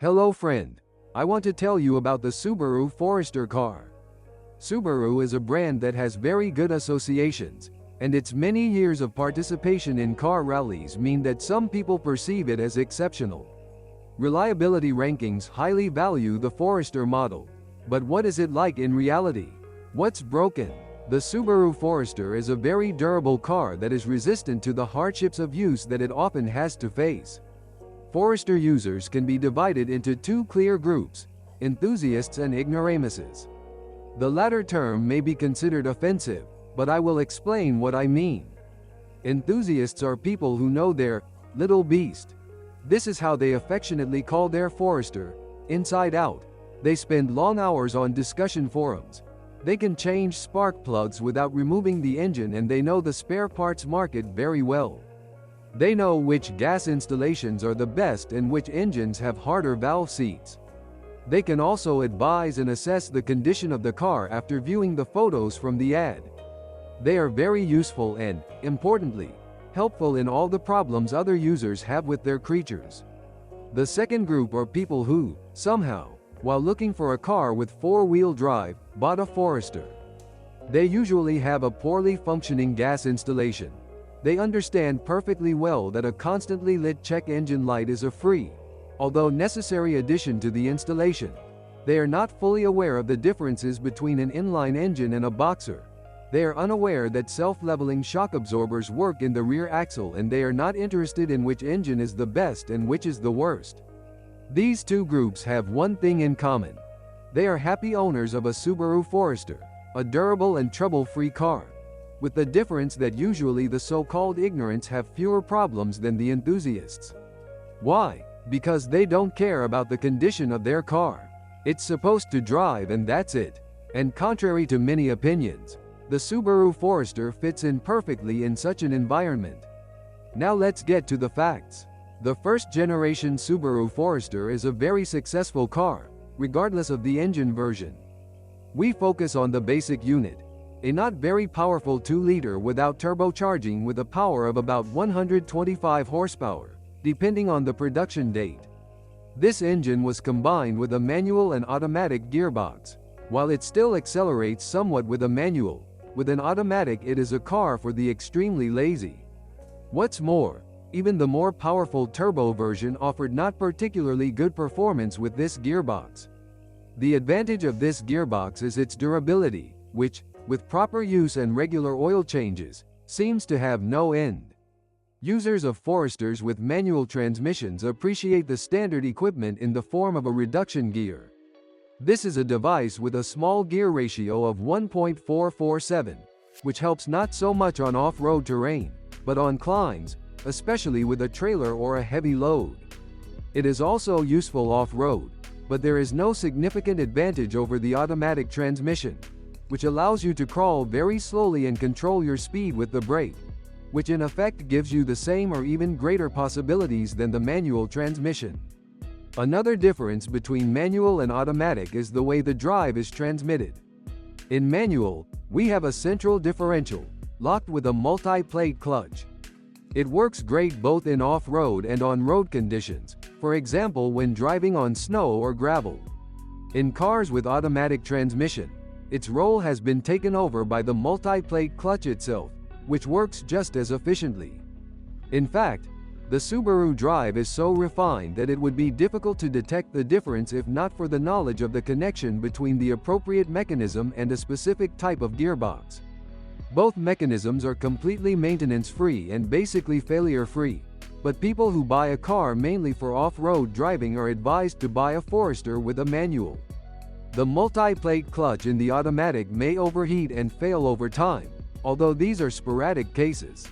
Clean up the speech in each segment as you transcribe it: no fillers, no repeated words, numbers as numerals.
Hello friend. I want to tell you about the Subaru Forester car. Subaru is a brand that has very good associations, and its many years of participation in car rallies mean that some people perceive it as exceptional. Reliability rankings highly value the Forester model. But what is it like in reality? What's broken? The Subaru Forester is a very durable car that is resistant to the hardships of use that it often has to face. Forester users can be divided into two clear groups: enthusiasts and ignoramuses. The latter term may be considered offensive, but I will explain what I mean. Enthusiasts are people who know their little beast. This is how they affectionately call their Forester, inside out. They spend long hours on discussion forums. They can change spark plugs without removing the engine, and they know the spare parts market very well. They know which gas installations are the best and which engines have harder valve seats. They can also advise and assess the condition of the car after viewing the photos from the ad. They are very useful and, importantly, helpful in all the problems other users have with their creatures. The second group are people who, somehow, while looking for a car with four-wheel drive, bought a Forester. They usually have a poorly functioning gas installation. They understand perfectly well that a constantly lit check engine light is a free, although necessary addition to the installation. They are not fully aware of the differences between an inline engine and a boxer. They are unaware that self-leveling shock absorbers work in the rear axle, and they are not interested in which engine is the best and which is the worst. These two groups have one thing in common. They are happy owners of a Subaru Forester, a durable and trouble-free car, with the difference that usually the so-called ignorants have fewer problems than the enthusiasts. Why? Because they don't care about the condition of their car. It's supposed to drive and that's it. And contrary to many opinions, the Subaru Forester fits in perfectly in such an environment. Now let's get to the facts. The first-generation Subaru Forester is a very successful car, regardless of the engine version. We focus on the basic unit, a not very powerful 2-liter without turbocharging with a power of about 125 horsepower, depending on the production date. This engine was combined with a manual and automatic gearbox. While it still accelerates somewhat with a manual, with an automatic it is a car for the extremely lazy. What's more, even the more powerful turbo version offered not particularly good performance with this gearbox. The advantage of this gearbox is its durability, which, with proper use and regular oil changes, seems to have no end. Users of Foresters with manual transmissions appreciate the standard equipment in the form of a reduction gear. This is a device with a small gear ratio of 1.447, which helps not so much on off-road terrain, but on climbs, especially with a trailer or a heavy load. It is also useful off-road, but there is no significant advantage over the automatic transmission, which allows you to crawl very slowly and control your speed with the brake, which in effect gives you the same or even greater possibilities than the manual transmission. Another difference between manual and automatic is the way the drive is transmitted. In manual, we have a central differential, locked with a multi-plate clutch. It works great both in off-road and on-road conditions, for example when driving on snow or gravel. In cars with automatic transmission, its role has been taken over by the multi-plate clutch itself, which works just as efficiently. In fact, the Subaru drive is so refined that it would be difficult to detect the difference if not for the knowledge of the connection between the appropriate mechanism and a specific type of gearbox. Both mechanisms are completely maintenance-free and basically failure-free, but people who buy a car mainly for off-road driving are advised to buy a Forester with a manual. The multi-plate clutch in the automatic may overheat and fail over time, although these are sporadic cases.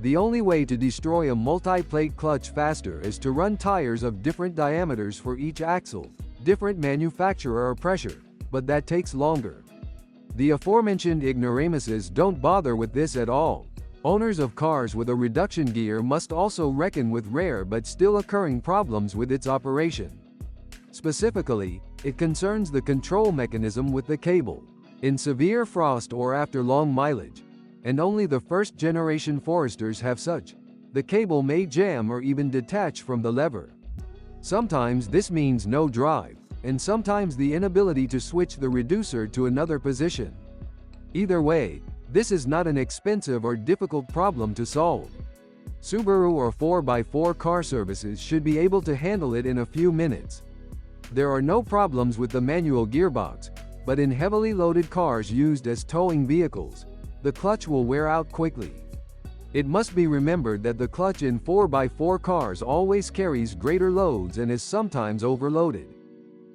The only way to destroy a multi-plate clutch faster is to run tires of different diameters for each axle, different manufacturer or pressure, but that takes longer. The aforementioned ignoramuses don't bother with this at all. Owners of cars with a reduction gear must also reckon with rare but still occurring problems with its operation. Specifically, it concerns the control mechanism with the cable. In severe frost or after long mileage, and only the first-generation Foresters have such, the cable may jam or even detach from the lever. Sometimes this means no drive, and sometimes the inability to switch the reducer to another position. Either way, this is not an expensive or difficult problem to solve. Subaru or 4x4 car services should be able to handle it in a few minutes. There are no problems with the manual gearbox, but in heavily loaded cars used as towing vehicles, the clutch will wear out quickly. It must be remembered that the clutch in 4x4 cars always carries greater loads and is sometimes overloaded.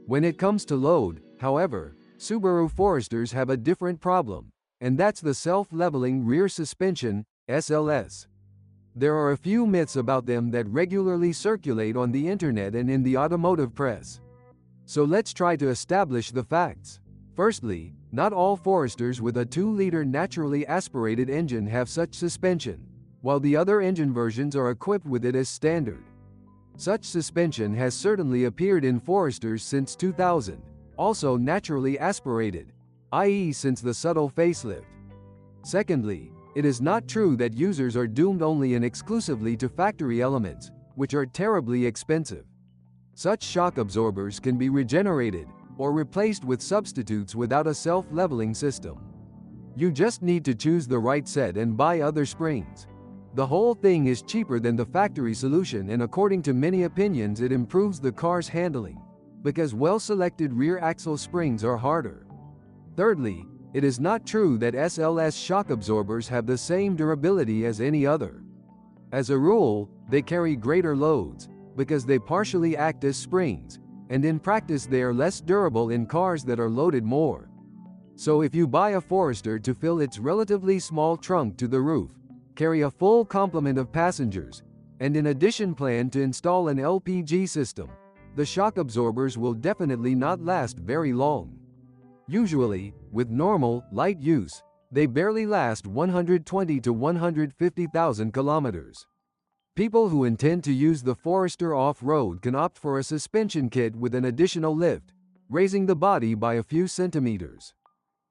When it comes to load, however, Subaru Foresters have a different problem, and that's the self-leveling rear suspension, SLS. There are a few myths about them that regularly circulate on the internet and in the automotive press. So let's try to establish the facts. Firstly, not all Foresters with a 2-liter naturally aspirated engine have such suspension, while the other engine versions are equipped with it as standard. Such suspension has certainly appeared in Foresters since 2000, also naturally aspirated, i.e. since the subtle facelift. Secondly, it is not true that users are doomed only and exclusively to factory elements, which are terribly expensive. Such shock absorbers can be regenerated, or replaced with substitutes without a self-leveling system. You just need to choose the right set and buy other springs. The whole thing is cheaper than the factory solution, and according to many opinions it improves the car's handling, because well-selected rear axle springs are harder. Thirdly, it is not true that SLS shock absorbers have the same durability as any other. As a rule, they carry greater loads, because they partially act as springs, and in practice they are less durable in cars that are loaded more. So if you buy a Forester to fill its relatively small trunk to the roof, carry a full complement of passengers, and in addition plan to install an LPG system, the shock absorbers will definitely not last very long. Usually, with normal, light use, they barely last 120 to 150,000 kilometers. People who intend to use the Forester off-road can opt for a suspension kit with an additional lift, raising the body by a few centimeters.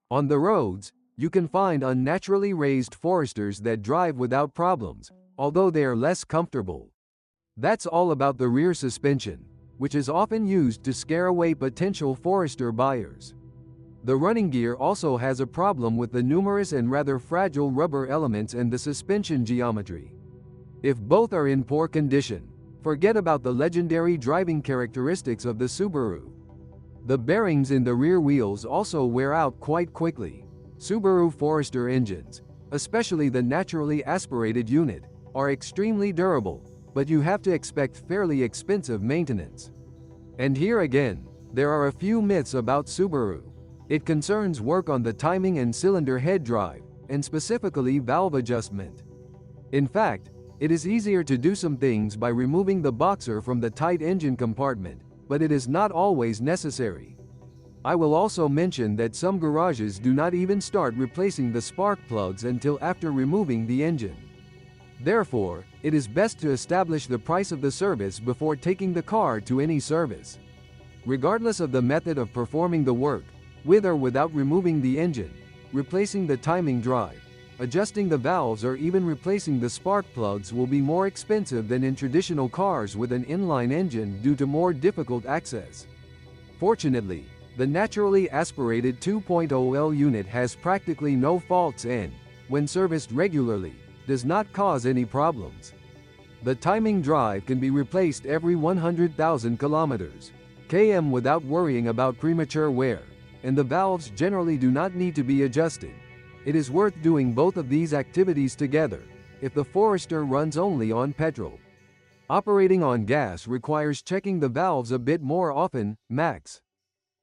On the roads, you can find unnaturally raised Foresters that drive without problems, although they are less comfortable. That's all about the rear suspension, which is often used to scare away potential Forester buyers. The running gear also has a problem with the numerous and rather fragile rubber elements and the suspension geometry. If both are in poor condition, forget about the legendary driving characteristics of the Subaru. The bearings in the rear wheels also wear out quite quickly. Subaru Forester engines, especially the naturally aspirated unit, are extremely durable, but you have to expect fairly expensive maintenance. And here again, there are a few myths about Subaru. It concerns work on the timing and cylinder head drive, and specifically valve adjustment. In fact, it is easier to do some things by removing the boxer from the tight engine compartment, but it is not always necessary. I will also mention that some garages do not even start replacing the spark plugs until after removing the engine. Therefore, it is best to establish the price of the service before taking the car to any service. Regardless of the method of performing the work, with or without removing the engine, replacing the timing drive, adjusting the valves or even replacing the spark plugs will be more expensive than in traditional cars with an inline engine due to more difficult access. Fortunately, the naturally aspirated 2.0L unit has practically no faults and, when serviced regularly, does not cause any problems. The timing drive can be replaced every 100,000 km without worrying about premature wear, and the valves generally do not need to be adjusted. It is worth doing both of these activities together, if the Forester runs only on petrol. Operating on gas requires checking the valves a bit more often, max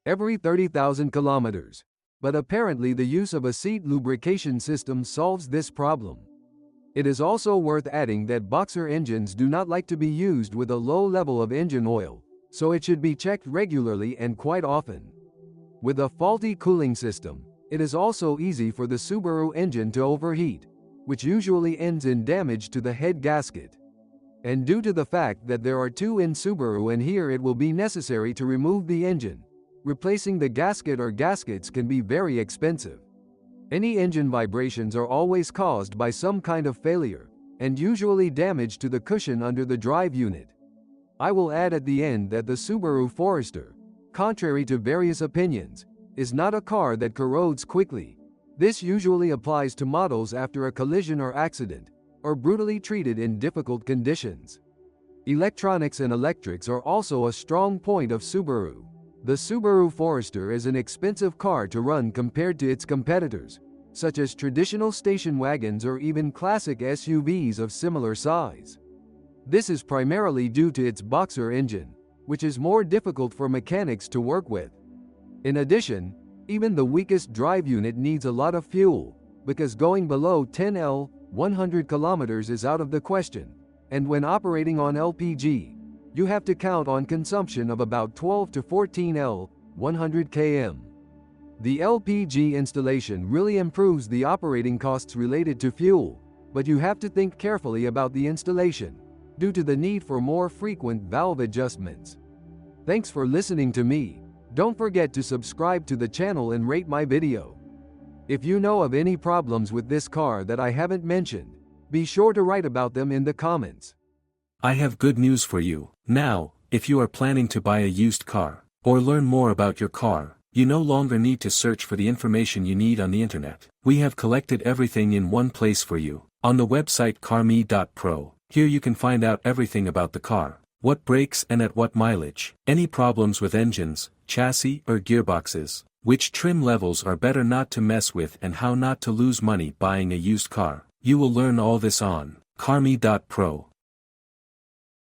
every 30,000 kilometers. But apparently the use of a seat lubrication system solves this problem. It is also worth adding that boxer engines do not like to be used with a low level of engine oil, so it should be checked regularly and quite often. With a faulty cooling system, it is also easy for the Subaru engine to overheat, which usually ends in damage to the head gasket. And due to the fact that there are two in Subaru and here it will be necessary to remove the engine, replacing the gasket or gaskets can be very expensive. Any engine vibrations are always caused by some kind of failure, and usually damage to the cushion under the drive unit. I will add at the end that the Subaru Forester, contrary to various opinions, is not a car that corrodes quickly. This usually applies to models after a collision or accident, or brutally treated in difficult conditions. Electronics and electrics are also a strong point of Subaru. The Subaru Forester is an expensive car to run compared to its competitors, such as traditional station wagons or even classic SUVs of similar size. This is primarily due to its boxer engine, which is more difficult for mechanics to work with. In addition, even the weakest drive unit needs a lot of fuel, because going below 10L, 100 kilometers is out of the question, and when operating on LPG, you have to count on consumption of about 12 to 14L, 100 km. The LPG installation really improves the operating costs related to fuel, but you have to think carefully about the installation, due to the need for more frequent valve adjustments. Thanks for listening to me. Don't forget to subscribe to the channel and rate my video. If you know of any problems with this car that I haven't mentioned, be sure to write about them in the comments. I have good news for you. Now, if you are planning to buy a used car, or learn more about your car, you no longer need to search for the information you need on the internet. We have collected everything in one place for you, on the website carme.pro. Here you can find out everything about the car, what breaks and at what mileage, any problems with engines, chassis or gearboxes, which trim levels are better not to mess with, and how not to lose money buying a used car. You will learn all this on carme.pro.